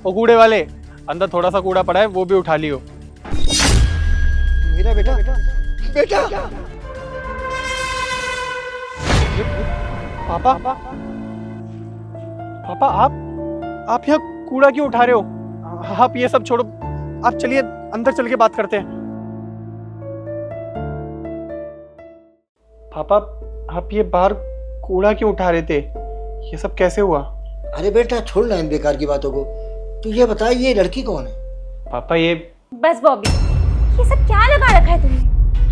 वो कूड़े वाले, अंदर थोड़ा सा कूड़ा पड़ा है, वो भी उठा लियो। मेरा बेटा बेटा पापा पापा आप यहाँ कूड़ा क्यों उठा रहे हो? आप ये सब छोड़ो, आप चलिए अंदर चल के बात करते हैं। पापा आप ये बाहर कूड़ा क्यों उठा रहे थे? ये सब कैसे हुआ? अरे बेटा छोड़ ना इन बेकार की बातों को। तू ये बता ये लड़की कौन है? पापा ये बस बॉबी, ये सब क्या लगा रखा है तुमने?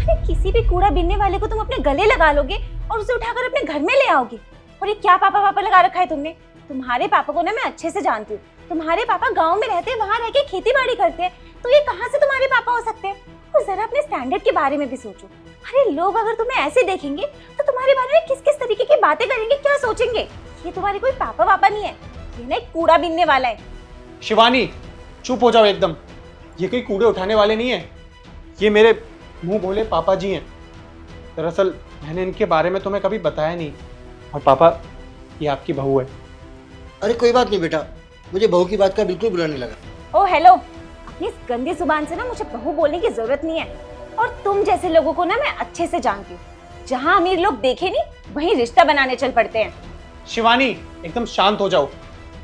अरे किसी भी कूड़ा बीनने वाले को तुम अपने गले लगा लोगे और उसे उठाकर अपने घर में ले आओगे। और ये क्या पापा पापा लगा रखा है तुमने? तुम्हारे पापा को ना मैं अच्छे से जानती हूँ। तुम्हारे पापा गांव में रहते हैं, वहाँ रह के खेती बाड़ी करते हैं, तो ये कहाँ से तुम्हारे पापा हो सकते हैं? और जरा अपने स्टैंडर्ड के बारे में भी सोचो। अरे लोग अगर तुम्हें ऐसे देखेंगे तो तुम्हारे बारे में किस किस तरीके की बातें करेंगे, क्या सोचेंगे? ये तुम्हारे कोई पापा वापा नहीं है, ये ना एक कूड़ा बीनने वाला है। शिवानी चुप हो जाओ एकदम। ये कोई कूड़े उठाने वाले नहीं है, ये मेरे मुंह बोले पापा जी हैं। दरअसल मैंने इनके बारे में तुम्हें कभी बताया नहीं। और पापा ये आपकी बहू है। अरे कोई बात नहीं बेटा, मुझे बहू की बात का बिल्कुल बुरा नहीं लगा। ओ हेलो, अपनी इस गंदी जुबान से ना मुझे बहू बोलने की जरूरत नहीं है। और तुम जैसे लोगों को ना मैं अच्छे से जानती हूँ। जहाँ अमीर लोग देखे नहीं वहीं रिश्ता बनाने चल पड़ते हैं। शिवानी एकदम शांत हो जाओ।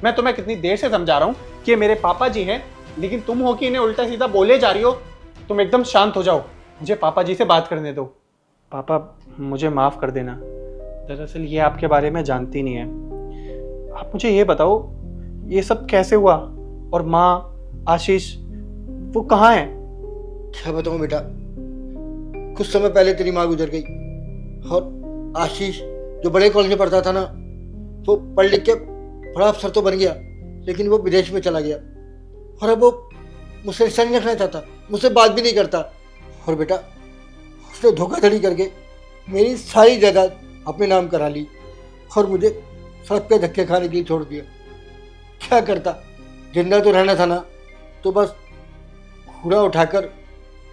मैं तुम्हें कितनी देर से समझा रहा हूँ कि ये मेरे पापा जी हैं, लेकिन तुम हो कि इन्हें उल्टा सीधा बोले जा रही हो। तुम एकदम शांत हो जाओ, मुझे पापा जी से बात करने दो। पापा मुझे माफ़ कर देना, दरअसल ये आपके बारे में जानती नहीं है। आप मुझे ये बताओ ये सब कैसे हुआ? और माँ आशीष वो कहाँ हैं? क्या बताऊं बेटा, कुछ समय पहले तेरी माँ गुजर गई और आशीष जो बड़े कॉलेज में पढ़ता था ना, वो पढ़ लिख के बड़ा अफसर तो बन गया, लेकिन वो विदेश में चला गया। और अब वो मुझसे रिश्ता नहीं रखना चाहता, मुझसे बात भी नहीं करता। और बेटा उसने धोखाधड़ी करके मेरी सारी जायदाद अपने नाम करा ली और मुझे सड़क पे धक्के खाने के लिए छोड़ दिया। क्या करता, जिंदा तो रहना था ना, तो बस कूड़ा उठाकर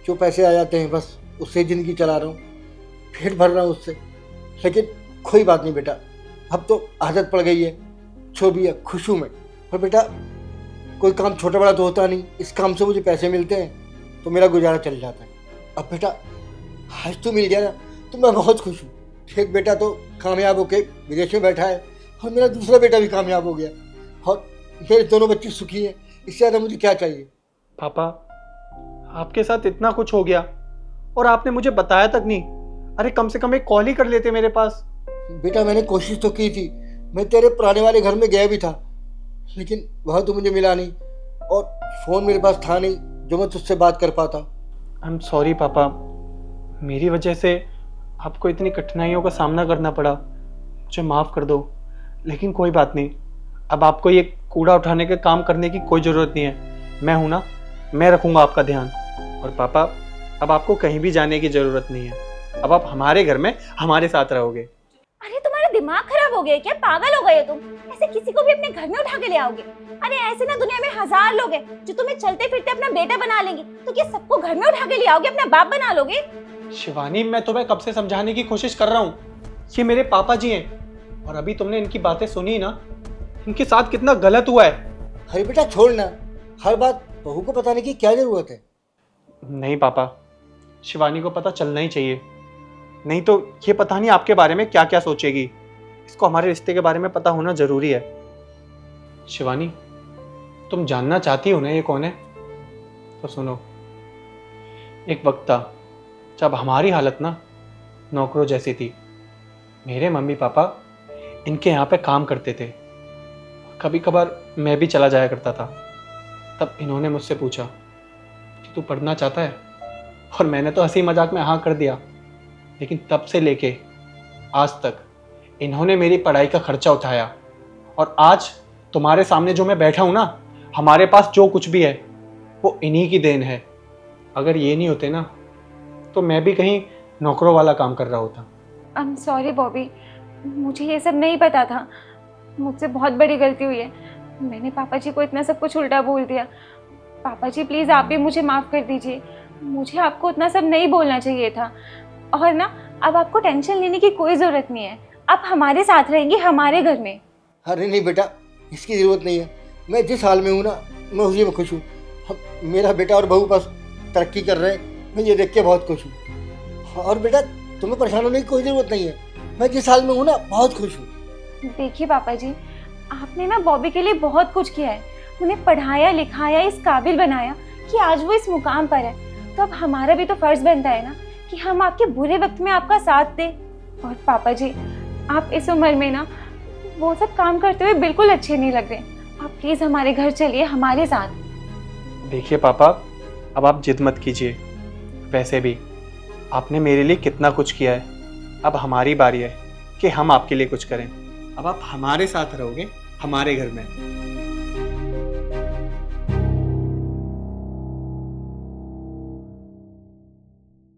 जो पैसे आ जाते हैं बस उससे ज़िंदगी चला रहा हूँ, पेट भर रहा हूँ उससे। लेकिन कोई बात नहीं बेटा, अब तो आदत पड़ गई है, जो भी है खुश हूँ मैं। और बेटा कोई काम छोटा बड़ा तो होता नहीं, इस काम से मुझे पैसे मिलते हैं तो मेरा गुजारा चल जाता है। अब बेटा आज तो मिल गया ना, तो मैं बहुत खुश हूँ। एक बेटा तो कामयाब होके विदेश में बैठा है और मेरा दूसरा बेटा भी कामयाब हो गया और मेरे दोनों बच्चे सुखी हैं। इससे ज़्यादा मुझे क्या चाहिए? पापा आपके साथ इतना कुछ हो गया और आपने मुझे बताया तक नहीं। अरे कम से कम एक कॉल ही कर लेते मेरे पास। बेटा मैंने कोशिश तो की थी, मैं तेरे पुराने वाले घर में गया भी था, लेकिन वहाँ तो मुझे मिला नहीं और फ़ोन मेरे पास था नहीं जो मैं तुझसे बात कर पाता। आई एम सॉरी पापा, मेरी वजह से आपको इतनी कठिनाइयों का सामना करना पड़ा, मुझे माफ़ कर दो। लेकिन कोई बात नहीं, अब आपको ये कूड़ा उठाने का काम करने की कोई ज़रूरत नहीं है। मैं हूं ना, मैं रखूंगा आपका ध्यान। और पापा अब आपको कहीं भी जाने की ज़रूरत नहीं है, अब आप हमारे घर में हमारे साथ रहोगे। अरे तुम्हारा दिमाग खराब हो गया क्या? पागल हो गए हो तुम? ऐसे किसी को भी अपने घर में उठा के ले आओगे? अरे ऐसे ना दुनिया में हजार लोग हैं जो तुम्हें चलते फिरते अपना बेटा बना लेंगे, तो क्या सबको घर में उठा के ले आओगे, अपना बाप बना लोगे? शिवानी मैं तुम्हें कब से समझाने की कोशिश कर रहा हूँ, ये मेरे पापा जी हैं। और अभी तुमने इनकी बातें सुनी ना, इनके साथ कितना गलत हुआ है। अरे बेटा छोड़ ना, हर बात बहू को बताने की क्या ज़रूरत है? नहीं पापा, शिवानी को पता चलना ही चाहिए, नहीं तो ये पता नहीं आपके बारे में क्या क्या सोचेगी। इसको हमारे रिश्ते के बारे में पता होना जरूरी है। शिवानी तुम जानना चाहती हो ना ये कौन है? तो सुनो, एक वक्त था जब हमारी हालत ना नौकरों जैसी थी। मेरे मम्मी पापा इनके यहाँ पे काम करते थे, कभी कभार मैं भी चला जाया करता था। तब इन्होंने मुझसे पूछा कि तू पढ़ना चाहता है? और मैंने तो हंसी मजाक में हाँ कर दिया। लेकिन तब से लेके आज तक इन्होंने मेरी पढ़ाई का खर्चा उठाया। और आज तुम्हारे सामने जो मैं बैठा हूँ ना, हमारे पास जो कुछ भी है वो इन्हीं की देन है। अगर ये नहीं होते ना तो मैं भी कहीं नौकरों वाला काम कर रहा होता। आई एम सॉरी बॉबी, मुझे ये सब नहीं पता था, मुझसे बहुत बड़ी गलती हुई है। मैंने पापा जी को इतना सब कुछ उल्टा बोल दिया। पापा जी प्लीज़ आप भी मुझे माफ़ कर दीजिए, मुझे आपको उतना सब नहीं बोलना चाहिए था। और ना अब आपको टेंशन लेने की कोई ज़रूरत नहीं है, आप हमारे साथ रहेंगे हमारे घर में। अरे नहीं बेटा, इसकी ज़रूरत नहीं है। मैं जिस हाल में हूँ ना, मैं उसी में खुश हूँ। मेरा बेटा और बहू बस तरक्की कर रहे हैं, मैं ये देख के बहुत खुश हूँ। और बेटा तुम्हें परेशान होने की कोई ज़रूरत नहीं है, मैं जिस हाल में हूँ ना बहुत खुश हूँ। देखिए पापा जी, आपने ना बॉबी के लिए बहुत कुछ किया है, उन्हें पढ़ाया लिखाया, इस काबिल बनाया कि आज वो इस मुकाम पर है। तो अब हमारा भी तो फर्ज बनता है ना कि हम आपके बुरे वक्त में आपका साथ दें। और पापा जी, आप इस उम्र में ना वो सब काम करते हुए बिल्कुल अच्छे नहीं लग रहे। आप प्लीज हमारे घर चलिए हमारे साथ। देखिए पापा, अब आप जिद मत कीजिए। वैसे भी आपने मेरे लिए कितना कुछ किया है, अब हमारी बारी है कि हम आपके लिए कुछ करें। अब आप हमारे साथ रहोगे, हमारे घर में।